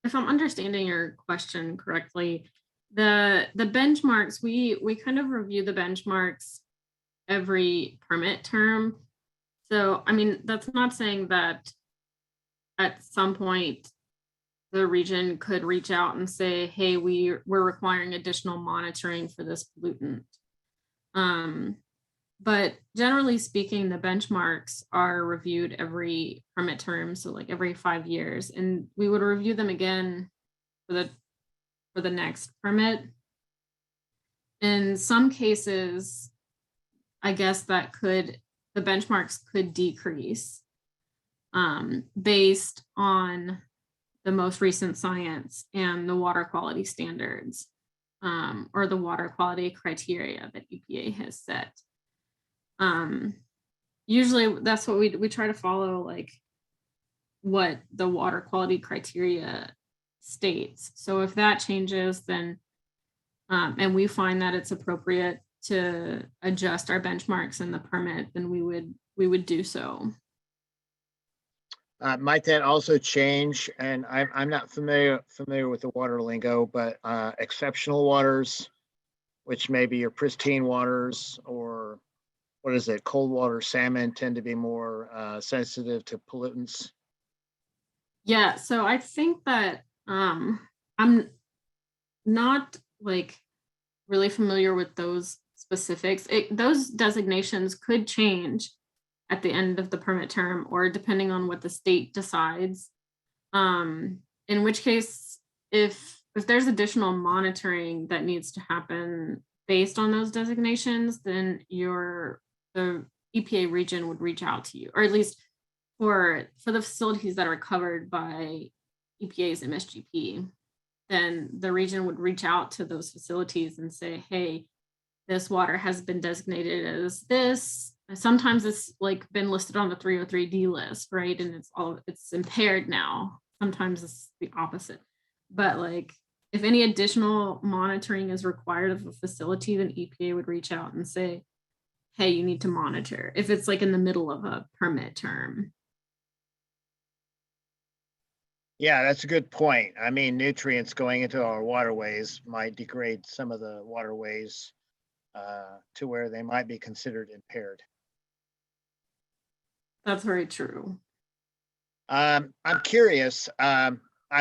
if I'm understanding your question correctly, the benchmarks, we kind of review the benchmarks every permit term. So, I mean, that's not saying that at some point the region could reach out and say, hey, we're requiring additional monitoring for this pollutant. But generally speaking, the benchmarks are reviewed every permit term, so like every 5 years, and we would review them again for the next permit. In some cases, I guess that the benchmarks could decrease based on the most recent science and the water quality standards, or the water quality criteria that EPA has set. Usually that's what we try to follow, like what the water quality criteria states. So if that changes, then and we find that it's appropriate to adjust our benchmarks in the permit, then we would do so. Might that also change? And I'm not familiar with the water lingo, but exceptional waters, which may be your pristine waters, or what is it, cold water salmon tend to be more sensitive to pollutants. Yeah, so I think that I'm not like really familiar with those specifics. Those designations could change at the end of the permit term, or depending on what the state decides. In which case, if there's additional monitoring that needs to happen based on those designations, then the EPA region would reach out to you, or at least for the facilities that are covered by EPA's MSGP, then the region would reach out to those facilities and say, hey, this water has been designated as this. Sometimes it's like been listed on the 303D list, right? And it's impaired now. Sometimes it's the opposite. But like, if any additional monitoring is required of a facility, then EPA would reach out and say, hey, you need to monitor, if it's like in the middle of a permit term. Yeah, that's a good point. I mean, nutrients going into our waterways might degrade some of the waterways to where they might be considered impaired. That's very true. I'm curious. I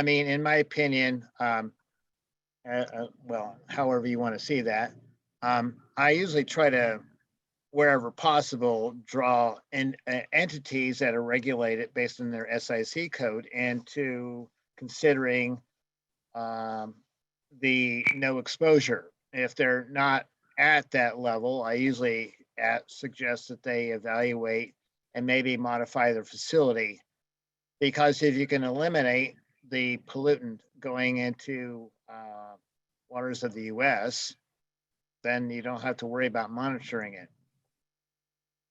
mean, in my opinion, well, however you want to see that, I usually try to, wherever possible, draw in entities that are regulated based on their SIC code into considering the no exposure. If they're not at that level, I usually suggest that they evaluate and maybe modify their facility, because if you can eliminate the pollutant going into waters of the US, then you don't have to worry about monitoring it.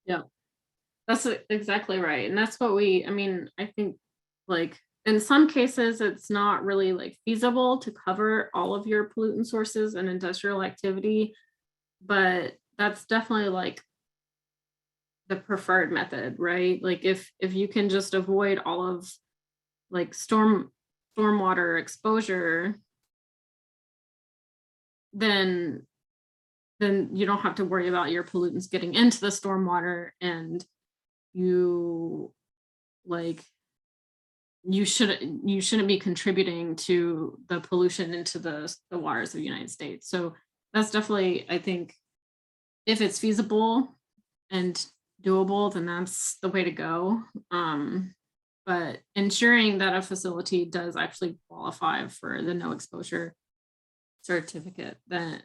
Yeah, that's exactly right. And that's what I think like in some cases, it's not really like feasible to cover all of your pollutant sources and industrial activity, but that's definitely like the preferred method, right? Like if you can just avoid all of like stormwater exposure, then you don't have to worry about your pollutants getting into the stormwater, and you shouldn't be contributing to the pollution into the waters of the United States. So that's definitely, I think, if it's feasible and doable, then that's the way to go. But ensuring that a facility does actually qualify for the no exposure certificate, that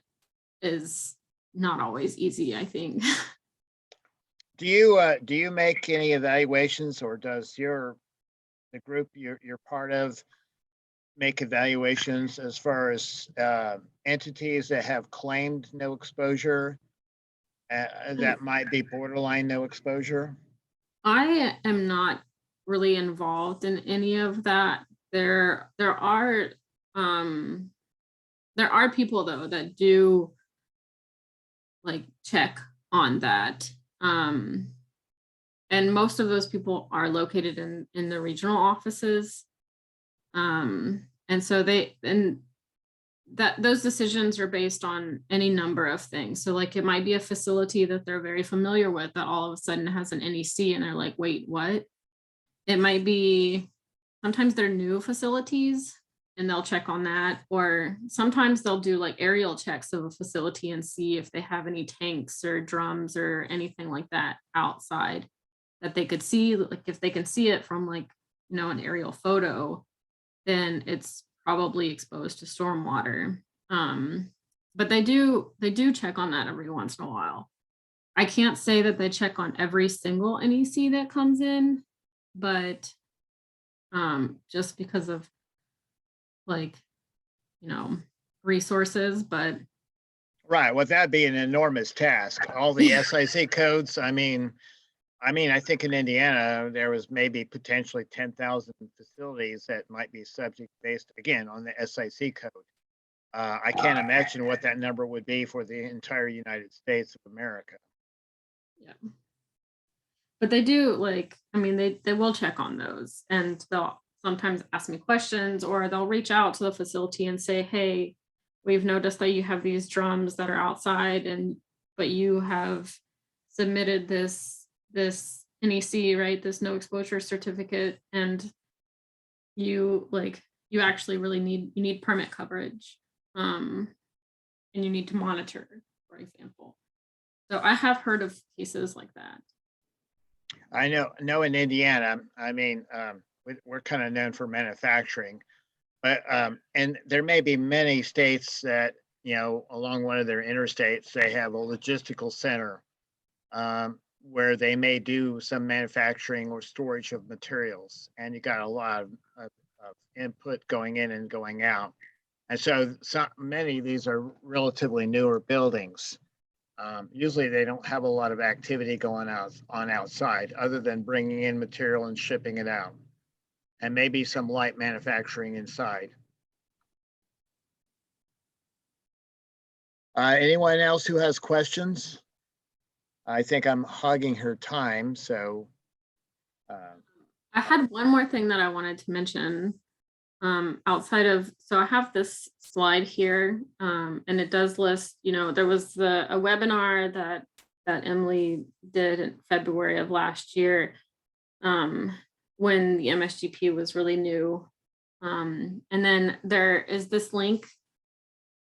is not always easy, I think. Do you make any evaluations, or does the group you're part of make evaluations as far as entities that have claimed no exposure that might be borderline no exposure? I am not really involved in any of that. There are people though that do like check on that. And most of those people are located in the regional offices. And so those decisions are based on any number of things. So like it might be a facility that they're very familiar with that all of a sudden has an NEC and they're like, wait, what? It might be, sometimes they're new facilities and they'll check on that. Or sometimes they'll do like aerial checks of a facility and see if they have any tanks or drums or anything like that outside that they could see. Like if they can see it from like, an aerial photo, then it's probably exposed to stormwater. But they do check on that every once in a while. I can't say that they check on every single NEC that comes in, but just because of like, resources, but. Right, well, that'd be an enormous task. All the SIC codes, I think in Indiana, there was maybe potentially 10,000 facilities that might be subject based, again, on the SIC code. I can't imagine what that number would be for the entire United States of America. Yeah. But they do they will check on those, and they'll sometimes ask me questions, or they'll reach out to the facility and say, hey, we've noticed that you have these drums that are outside but you have submitted this NEC, right? This no exposure certificate, and you actually really need permit coverage. And you need to monitor, for example. So I have heard of cases like that. I know in Indiana, I mean, we're kind of known for manufacturing, but, and there may be many states that, along one of their interstates, they have a logistical center, where they may do some manufacturing or storage of materials, and you got a lot of input going in and going out. And so many of these are relatively newer buildings. Usually they don't have a lot of activity going on outside other than bringing in material and shipping it out, and maybe some light manufacturing inside. Anyone else who has questions? I think I'm hogging her time, so. I had one more thing that I wanted to mention. Outside of, so I have this slide here, and it does list, there was a webinar that Emily did in February of last year, when the MSGP was really new. And then there is this link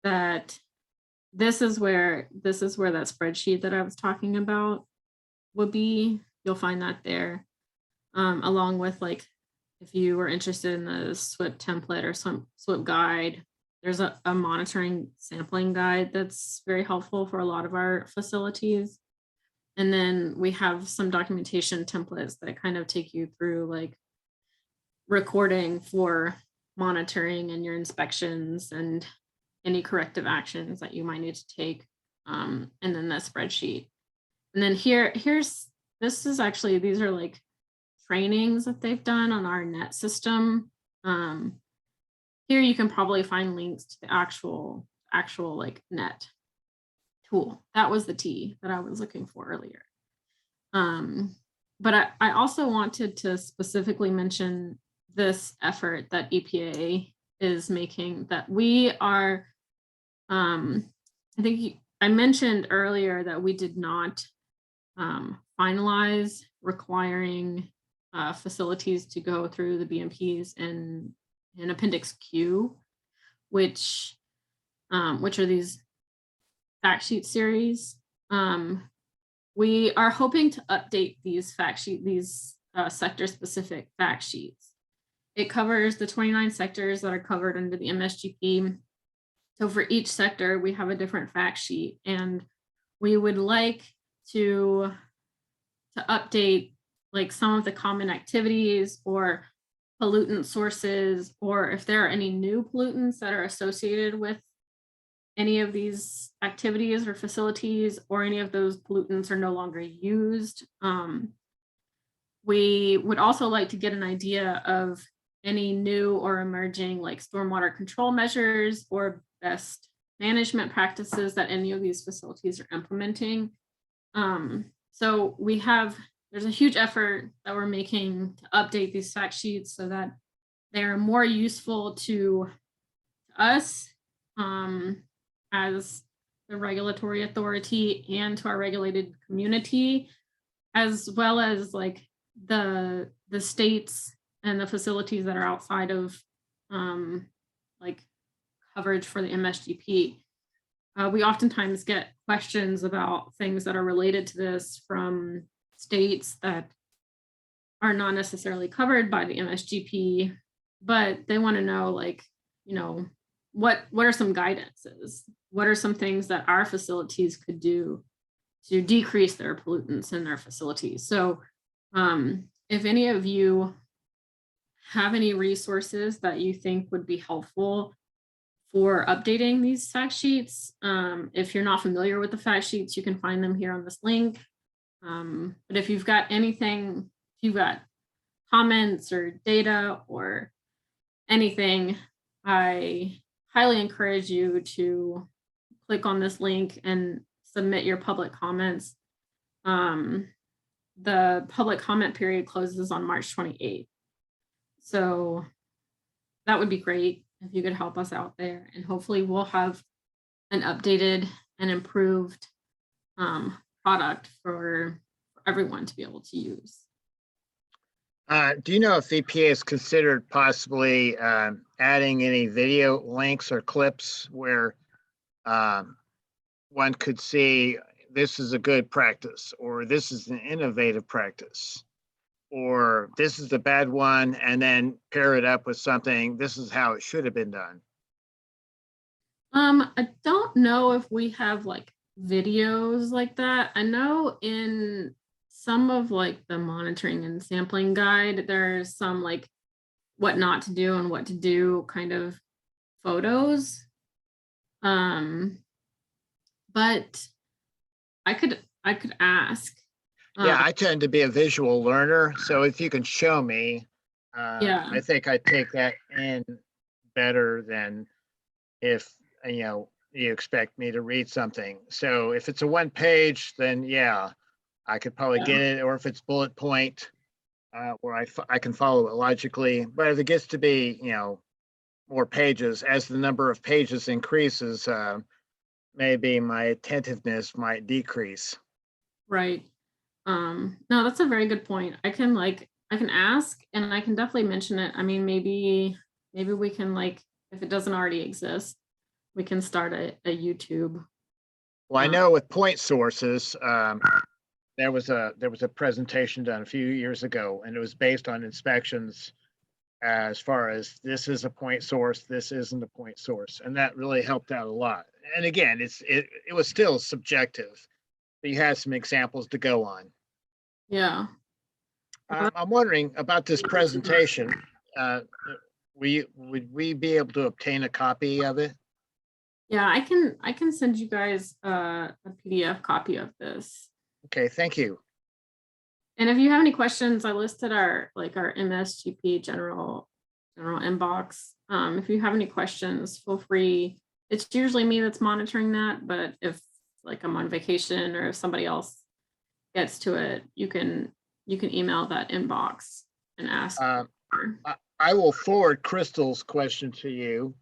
that this is where that spreadsheet that I was talking about would be. You'll find that there, along with if you were interested in the SWIP template or some SWIP guide. There's a monitoring sampling guide that's very helpful for a lot of our facilities. And then we have some documentation templates that kind of take you through recording for monitoring and your inspections and any corrective actions that you might need to take. And then the spreadsheet. And then these are trainings that they've done on our net system. Here you can probably find links to the actual net tool. That was the T that I was looking for earlier. But I also wanted to specifically mention this effort that EPA is making, that we are, I think I mentioned earlier that we did not finalize requiring facilities to go through the BMPs in Appendix Q, which are these fact sheet series. We are hoping to update these sector-specific fact sheets. It covers the 29 sectors that are covered under the MSGP. So for each sector, we have a different fact sheet, and we would like to update some of the common activities or pollutant sources, or if there are any new pollutants that are associated with any of these activities or facilities, or any of those pollutants are no longer used. We would also like to get an idea of any new or emerging stormwater control measures or best management practices that any of these facilities are implementing. So there's a huge effort that we're making to update these fact sheets so that they're more useful to us as the regulatory authority and to our regulated community, as well as the states and the facilities that are outside of coverage for the MSGP. We oftentimes get questions about things that are related to this from states that are not necessarily covered by the MSGP, but they want to know what are some guidances? What are some things that our facilities could do to decrease their pollutants in their facilities? So if any of you have any resources that you think would be helpful for updating these fact sheets, if you're not familiar with the fact sheets, you can find them here on this link. But if you've got anything, if you've got comments or data or anything, I highly encourage you to click on this link and submit your public comments. The public comment period closes on March 28th. So that would be great if you could help us out there, and hopefully we'll have an updated and improved product for everyone to be able to use. Do you know if EPA has considered possibly adding any video links or clips where one could see this is a good practice, or this is an innovative practice, or this is the bad one, and then pair it up with something, this is how it should have been done? I don't know if we have like videos like that. I know in some of like the monitoring and sampling guide, there's some like what not to do and what to do kind of photos. But I could ask. Yeah, I tend to be a visual learner, so if you can show me, Yeah. I think I take that in better than if, you expect me to read something. So if it's a one page, then yeah, I could probably Yeah. get it, or if it's bullet point, where I can follow it logically. But if it gets to be, more pages, as the number of pages increases, maybe my attentiveness might decrease. Right. No, that's a very good point. I can ask, and I can definitely mention it. I mean, maybe we can, like, if it doesn't already exist, we can start a YouTube. Well, I know with point sources, there was a presentation done a few years ago, and it was based on inspections as far as this is a point source, this isn't a point source, and that really helped out a lot. And again, it was still subjective, but you had some examples to go on. Yeah. I'm wondering about this presentation. Would we be able to obtain a copy of it? Yeah, I can send you guys a PDF copy of this. Okay, thank you. And if you have any questions, I listed our MSGP general inbox. If you have any questions, feel free. It's usually me that's monitoring that, but if like I'm on vacation or if somebody else gets to it, you can email that inbox and ask. I will forward Crystal's question to you,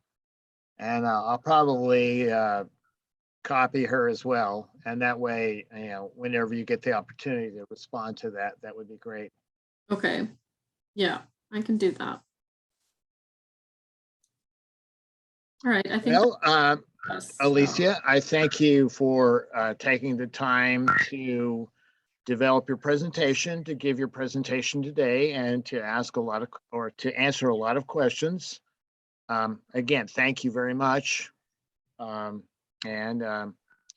and I'll probably copy her as well. And that way, whenever you get the opportunity to respond to that, that would be great. Okay. Yeah, I can do that. All right. I think. Well, Alicia, I thank you for taking the time to develop your presentation, to give your presentation today, and to ask to answer a lot of questions. Again, thank you very much.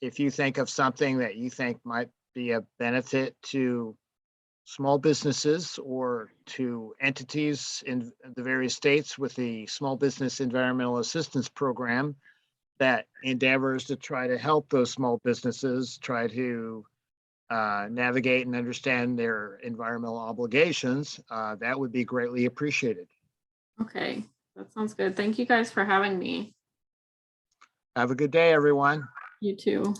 If you think of something that you think might be a benefit to small businesses or to entities in the various states with the Small Business Environmental Assistance Program that endeavors to try to help those small businesses try to navigate and understand their environmental obligations, that would be greatly appreciated. Okay, that sounds good. Thank you guys for having me. Have a good day, everyone. You too.